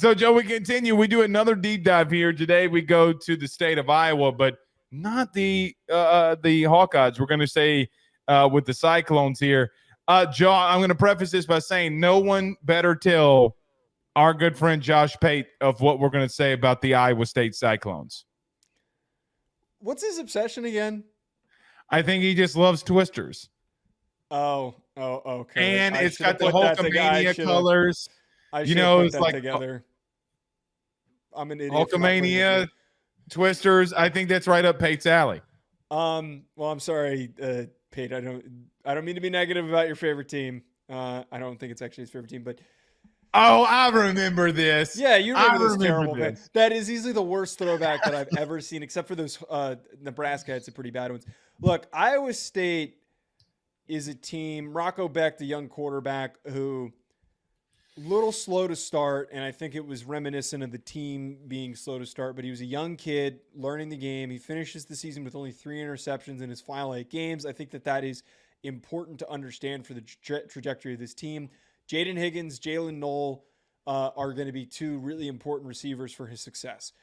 So, Joe, we continue. We do another deep dive here. Today we go to the state of Iowa, but not the Hawkeyes. We're going to say with the Cyclones here. Joe, I'm going to preface this by saying no one better tell our good friend Josh Pate of what we're going to say about the Iowa State Cyclones. What's his obsession again? I think he just loves twisters. Oh, okay. And it's got the Hulkamania colors. I should have put that together. I'm an idiot. Hulkamania, twisters. I think that's right up Pate's alley. Well, I'm sorry, Pate. I don't mean to be negative about your favorite team. I don't think it's actually his favorite team, but I remember this. Yeah, you remember this terrible thing. That is easily the worst throwback that I've ever seen, except for those Nebraska had some pretty bad ones. Look, Iowa State is a team, Rocco Beck, the young quarterback, who little slow to start, and I think it was reminiscent of the team being slow to start, but he was a young kid learning the game. He finishes the season with only 3 interceptions in his final 8 games. I think that is important to understand for the trajectory of this team. Jaden Higgins, Jalen Knoll are going to be 2 really important receivers for his success.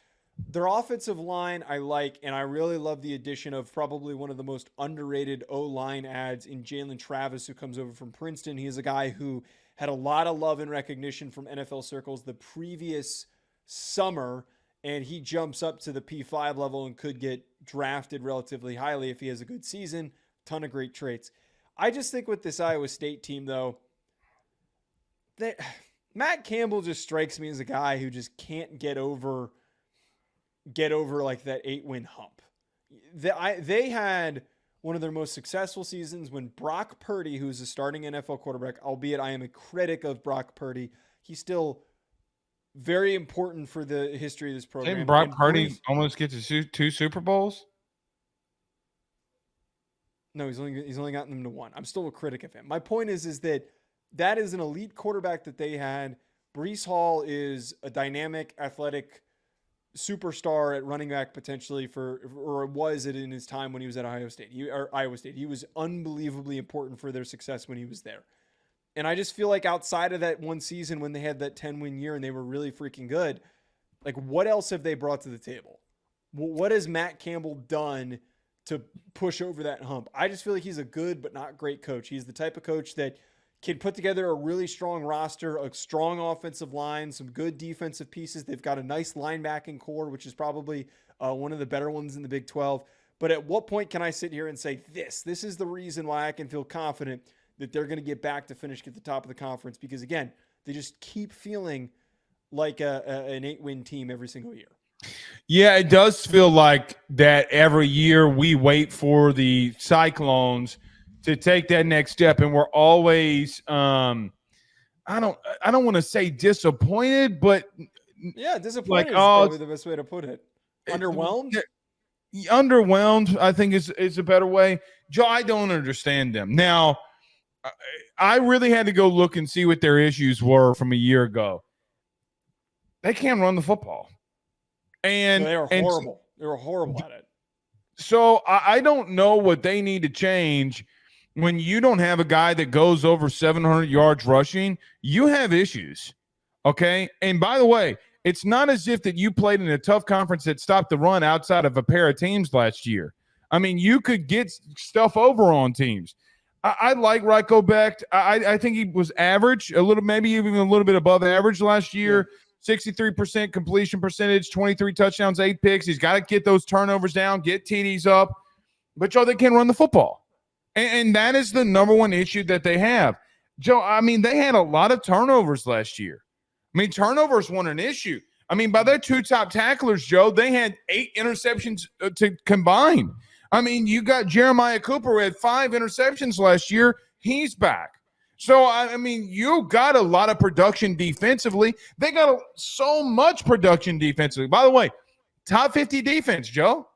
Their offensive line I like, and I really love the addition of probably one of the most underrated O-line ads in Jalen Travis, who comes over from Princeton. He is a guy who had a lot of love and recognition from NFL circles the previous summer, and he jumps up to the P5 level and could get drafted relatively highly if he has a good season. Ton of great traits. I just think with this Iowa State team, though, that Matt Campbell just strikes me as a guy who just can't get over like that 8-win hump. They had one of their most successful seasons when Brock Purdy, who's a starting NFL quarterback, albeit I am a critic of Brock Purdy, he's still very important for the history of this program. Didn't Brock Purdy almost get to 2 Super Bowls? No, he's only gotten them to 1. I'm still a critic of him. My point is that is an elite quarterback that they had. Breece Hall is a dynamic, athletic superstar at running back potentially or was it in his time when he was at Iowa State. He was unbelievably important for their success when he was there. And I just feel like outside of that one season when they had that 10-win year and they were really freaking good, like what else have they brought to the table? What has Matt Campbell done to push over that hump? I just feel like he's a good but not great coach. He's the type of coach that can put together a really strong roster, a strong offensive line, some good defensive pieces. They've got a nice linebacking core, which is probably one of the better ones in the Big 12. But at what point can I sit here and say this is the reason why I can feel confident that they're going to get back to finish at the top of the conference? Because, again, they just keep feeling like an 8-win team every single year. Yeah, it does feel like that every year we wait for the Cyclones to take that next step, and we're always I don't want to say disappointed, but yeah, disappointed is probably the best way to put it. Underwhelmed? Underwhelmed, I think is a better way. Joe, I don't understand them. Now, I really had to go look and see what their issues were from a year ago. They can't run the football. And they are horrible. They were horrible at it. So I don't know what they need to change. When you don't have a guy that goes over 700 yards rushing, you have issues, okay? And by the way, it's not as if that you played in a tough conference that stopped the run outside of a pair of teams last year. I mean, you could get stuff over on teams. I like Rocco Beck. I think he was average, a little, maybe even a little bit above average last year. 63% completion percentage, 23 touchdowns, 8 picks. He's got to get those turnovers down, get TDs up. But, Joe, they can't run the football. And that is the number one issue that they have. Joe, I mean, they had a lot of turnovers last year. I mean, turnovers weren't an issue. I mean, by their 2 top tacklers, Joe, they had 8 interceptions to combine. I mean, you got Jeremiah Cooper who had 5 interceptions last year. He's back. So, I mean, you got a lot of production defensively. They got so much production defensively. By the way, top 50 defense, Joe.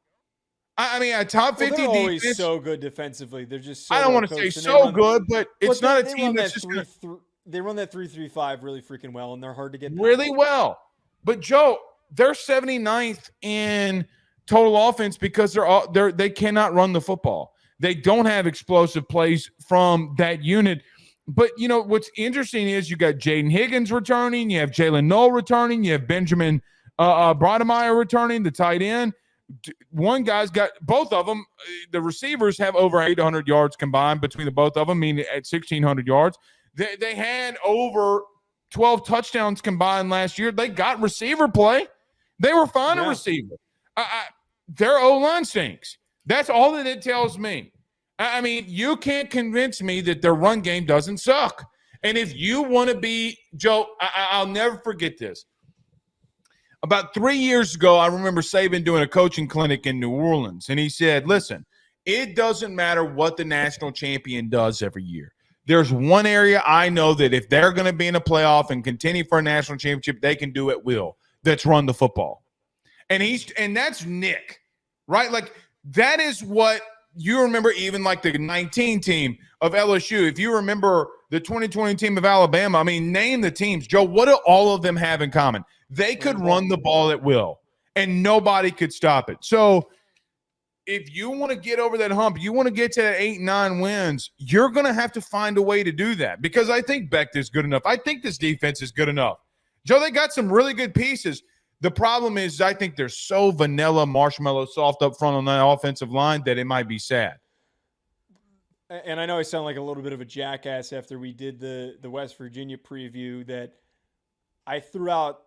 I mean, a top 50 they're always defense. So good defensively. They're just so I don't want to say so good, but it's not a team that's just they run that 3-3-5 really freaking well, and they're hard to get really well. But, Joe, they're 79th in total offense because they cannot run the football. They don't have explosive plays from that unit. But, what's interesting is you got Jaden Higgins returning. You have Jalen Noel returning. You have Benjamin Brodemeyer returning, the tight end. One guy's got both of them. The receivers have over 800 yards combined between the both of them, meaning at 1,600 yards. They had over 12 touchdowns combined last year. They got receiver play. They were fine at receiver. Their O-line stinks. That's all that it tells me. I mean, you can't convince me that their run game doesn't suck. And if you want to be, Joe, I'll never forget this. About 3 years ago, I remember Saban doing a coaching clinic in New Orleans, and he said, listen, it doesn't matter what the national champion does every year. There's one area I know that if they're going to be in a playoff and contending for a national championship, they can do at will. That's run the football. And that's Nick, right? Like, that is what you remember, even like the 19 team of LSU. If you remember the 2020 team of Alabama, I mean, name the teams. Joe, what do all of them have in common? They could run the ball at will, and nobody could stop it. So if you want to get over that hump, you want to get to that 8-9 wins, you're going to have to find a way to do that, because I think Becht is good enough. I think this defense is good enough. Joe, they got some really good pieces. The problem is I think they're so vanilla, marshmallow soft up front on that offensive line that it might be sad. And I know I sound like a little bit of a jackass after we did the West Virginia preview, that I threw out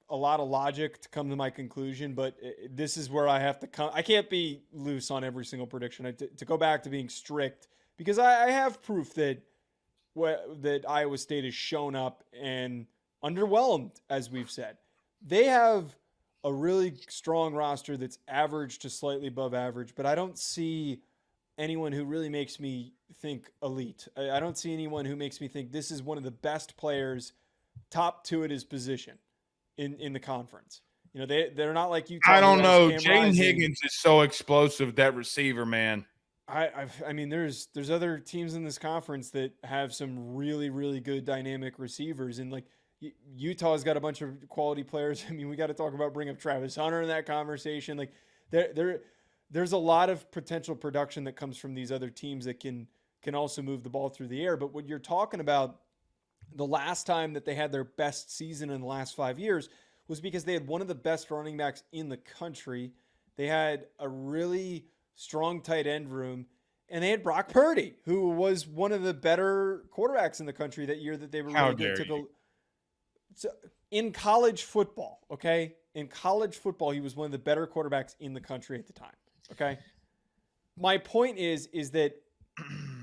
a lot of logic to come to my conclusion, but this is where I have to come. I can't be loose on every single prediction. To go back to being strict, because I have proof that Iowa State has shown up and underwhelmed, as we've said. They have a really strong roster that's average to slightly above average, but I don't see anyone who really makes me think elite. I don't see anyone who makes me think this is one of the best players, top two at his position in the conference. They're not like Utah. I don't know. Jaden Higgins is so explosive, that receiver, man. I mean, there's other teams in this conference that have some really, really good dynamic receivers, and like Utah's got a bunch of quality players. I mean, we got to talk about bring up Travis Hunter in that conversation. Like there's a lot of potential production that comes from these other teams that can also move the ball through the air. But when you're talking about the last time that they had their best season in the last 5 years was because they had one of the best running backs in the country. They had a really strong tight end room, and they had Brock Purdy, who was one of the better quarterbacks in the country that year that they were really good. So in college football, okay? In college football, he was one of the better quarterbacks in the country at the time, okay? My point is that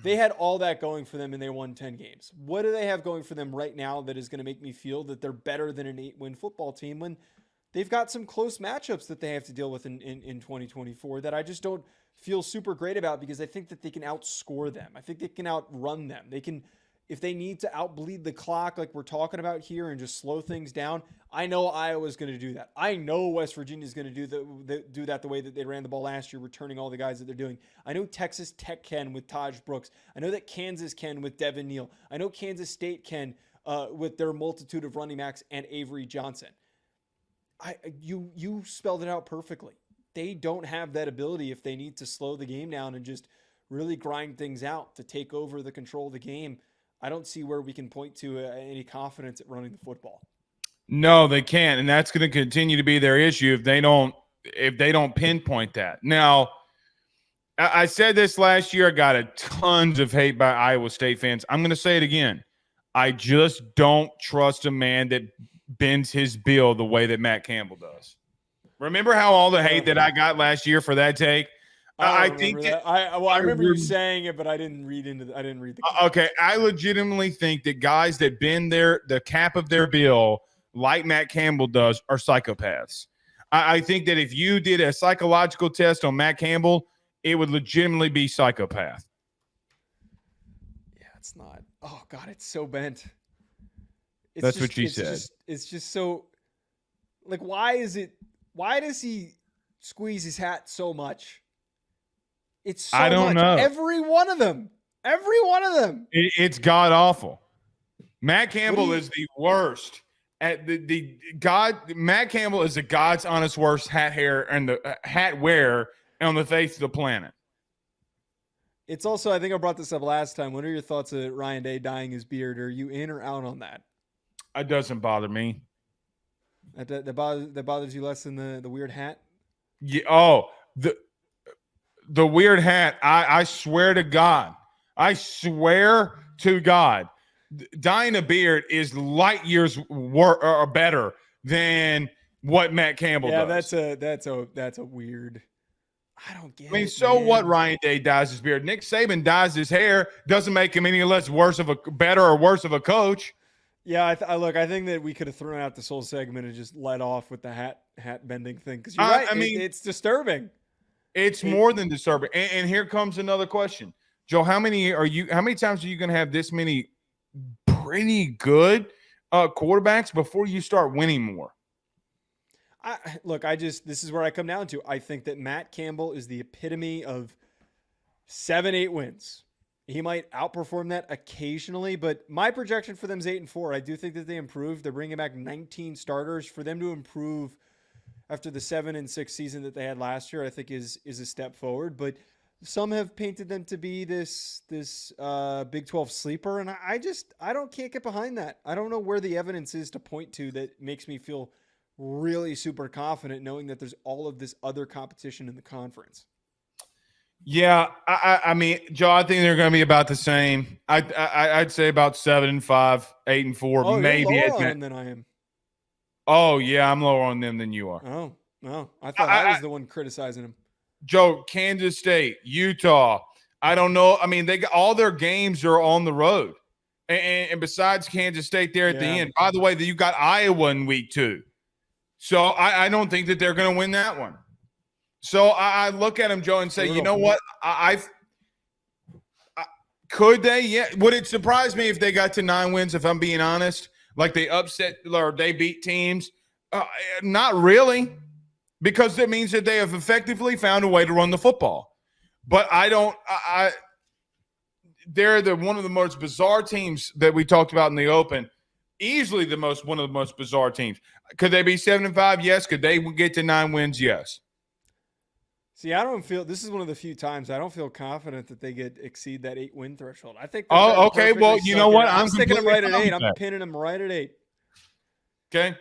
they had all that going for them and they won 10 games. What do they have going for them right now that is going to make me feel that they're better than an 8-win football team when they've got some close matchups that they have to deal with in 2024 that I just don't feel super great about, because I think that they can outscore them. I think they can outrun them. They can, if they need to outbleed the clock like we're talking about here and just slow things down, I know Iowa's going to do that. I know West Virginia is going to do that the way that they ran the ball last year, returning all the guys that they're doing. I know Texas Tech can with Taj Brooks. I know that Kansas can with Devin Neal. I know Kansas State can with their multitude of running backs and Avery Johnson. You spelled it out perfectly. They don't have that ability if they need to slow the game down and just really grind things out to take over the control of the game. I don't see where we can point to any confidence at running the football. No, they can't, and that's going to continue to be their issue if they don't pinpoint that. Now, I said this last year. I got a tons of hate by Iowa State fans. I'm going to say it again. I just don't trust a man that bends his bill the way that Matt Campbell does. Remember how all the hate that I got last year for that take? I think that. I remember you saying it, but I didn't read the. Okay, I legitimately think that guys that bend the cap of their bill like Matt Campbell does are psychopaths. I think that if you did a psychological test on Matt Campbell, it would legitimately be psychopath. Yeah, it's not. Oh God, it's so bent. That's what she said. It's just so. Like, why does he squeeze his hat so much? It's so I don't know. Every one of them. It's god awful. Matt Campbell is the worst at the God. Matt Campbell is the God's honest worst hat hair and the hat wearer on the face of the planet. It's also, I think I brought this up last time. What are your thoughts of Ryan Day dyeing his beard? Are you in or out on that? It doesn't bother me. That bothers you less than the weird hat? Yeah, oh, the weird hat. I swear to God. I swear to God. Dyeing a beard is light years or better than what Matt Campbell does. That's a weird. I don't get I mean, it, so what? man. Ryan Day dyes his beard. Nick Saban dyes his hair. Doesn't make him any less better or worse of a coach. Yeah, look. I think that we could have thrown out this whole segment and just let off with the hat bending thing because you're right. I mean, it's disturbing. It's more than disturbing. And here comes another question, Joe. How many times are you going to have this many pretty good quarterbacks before you start winning more? This is where I come down to. I think that Matt Campbell is the epitome of 7-8 wins. He might outperform that occasionally, but my projection for them is 8-4. I do think that they improve. They're bringing back 19 starters. For them to improve after the 7-6 season that they had last year, I think is a step forward. But some have painted them to be this Big 12 sleeper, and can't get behind that. I don't know where the evidence is to point to that makes me feel really super confident knowing that there's all of this other competition in the conference. Yeah, I mean, Joe, I think they're going to be about the same. I'd say about 7-5, 8-4, oh, maybe. You're lower on them than I am. Oh yeah, I'm lower on them than you are. Oh no, I thought I was the one criticizing them. Joe, Kansas State, Utah. I don't know. I mean, they got all their games are on the road, and besides Kansas State, there at the end. By the way, you got Iowa in week 2, so I don't think that they're going to win that one. So I look at them, Joe, and say, you know what? Could they? Yeah. Would it surprise me if they got to 9 wins, if I'm being honest? Like they upset or they beat teams? Not really, because it means that they have effectively found a way to run the football. But they're one of the most bizarre teams that we talked about in the Open. Easily one of the most bizarre teams. Could they be 7-5? Yes. Could they get to 9 wins? Yes. See, I don't feel this is one of the few times I don't feel confident that they exceed that 8-win threshold. I think. Oh, okay. Well, you know what? I'm sticking them right at 8. I'm pinning them right at 8. Okay,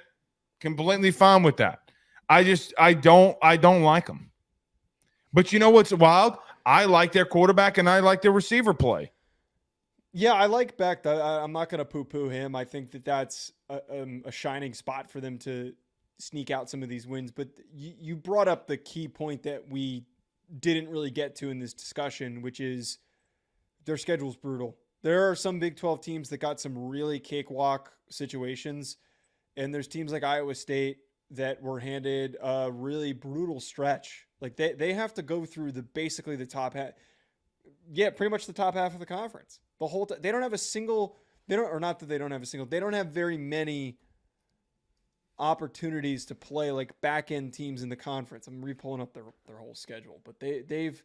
completely fine with that. I don't like them. But you know what's wild? I like their quarterback and I like their receiver play. Yeah, I like Beck. I'm not going to poo-poo him. I think that that's a shining spot for them to sneak out some of these wins. But you brought up the key point that we didn't really get to in this discussion, which is their schedule's brutal. There are some Big 12 teams that got some really cakewalk situations, and there's teams like Iowa State that were handed a really brutal stretch. Like they have to go through basically the top half. Yeah, pretty much the top half of the conference. The whole they don't have a single. They don't have very many opportunities to play like back end teams in the conference. I'm re-pulling up their whole schedule, but they've.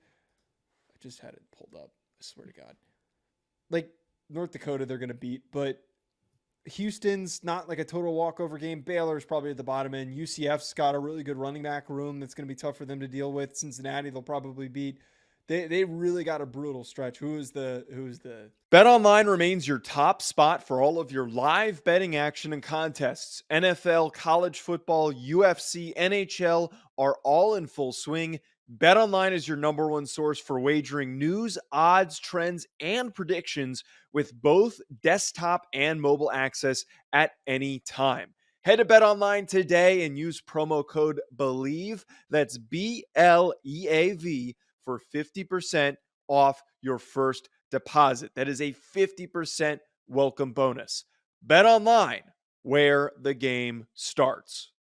I just had it pulled up. I swear to God. Like North Dakota, they're going to beat, but Houston's not like a total walkover game. Baylor's probably at the bottom end. UCF's got a really good running back room that's going to be tough for them to deal with. Cincinnati, they'll probably beat. They really got a brutal stretch. Who's the BetOnline remains your top spot for all of your live betting action and contests. NFL, college football, UFC, NHL are all in full swing. BetOnline is your number one source for wagering news, odds, trends, and predictions with both desktop and mobile access at any time. Head to BetOnline today and use promo code BELIEVE. That's BLEAV for 50% off your first deposit. That is a 50% welcome bonus. BetOnline, where the game starts.